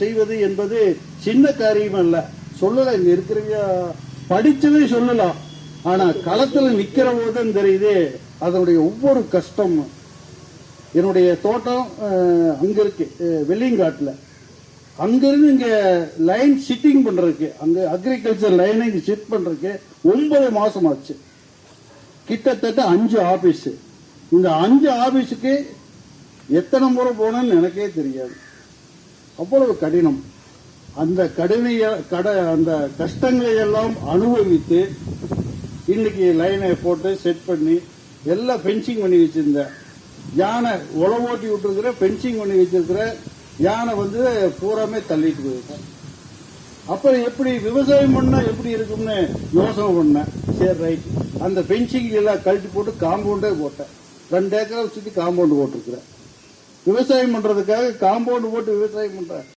செய்வது என்பது சின்ன காரியம் அல்ல. சொல்லல, இங்க இருக்கிறவங்க படிச்சதே சொல்லலாம். ஆனா களத்துல நிக்கிற போதும் தெரியுது அதனுடைய ஒவ்வொரு கஷ்டம். என்னுடைய தோட்டம் அங்க இருக்கு வெள்ளியங்காட்டுல. அங்கிருந்து இங்க லைன் சிட்டிங் பண்றதுக்கு, அங்க அக்ரிகல்ச்சர் லைனை இங்க சிட் பண்றதுக்கு 9 மாசம் ஆச்சு. கிட்டத்தட்ட 5 ஆபீஸ். இந்த 5 ஆபீஸுக்கு எத்தனை முறை போனேன்னு எனக்கே தெரியாது. அவ்வளவு கடினம். அந்த அந்த கஷ்டங்களை எல்லாம் அனுபவித்து இன்னைக்கு லைனை போட்டு செட் பண்ணி எல்லாம் பென்சிங் பண்ணி வச்சிருந்தேன். யானை உழவோட்டி விட்டுருக்கிற பென்சிங் பண்ணி வச்சிருக்கிற யானை பூராமே தள்ளிட்டு போயிருக்கேன். அப்புறம் எப்படி விவசாயம் பண்ணா எப்படி இருக்கும்னு யோசனை பண்ணேன். சரி ரைட், அந்த பென்சிங் எல்லாம் கழட்டி போட்டு காம்பவுண்டே போட்டேன். 2 ஏக்கரை சுத்தி காம்பவுண்ட் போட்டிருக்கிறேன். விவசாயம் பண்றதுக்காக காம்பவுண்ட் போட்டு விவசாயம் பண்றேன்.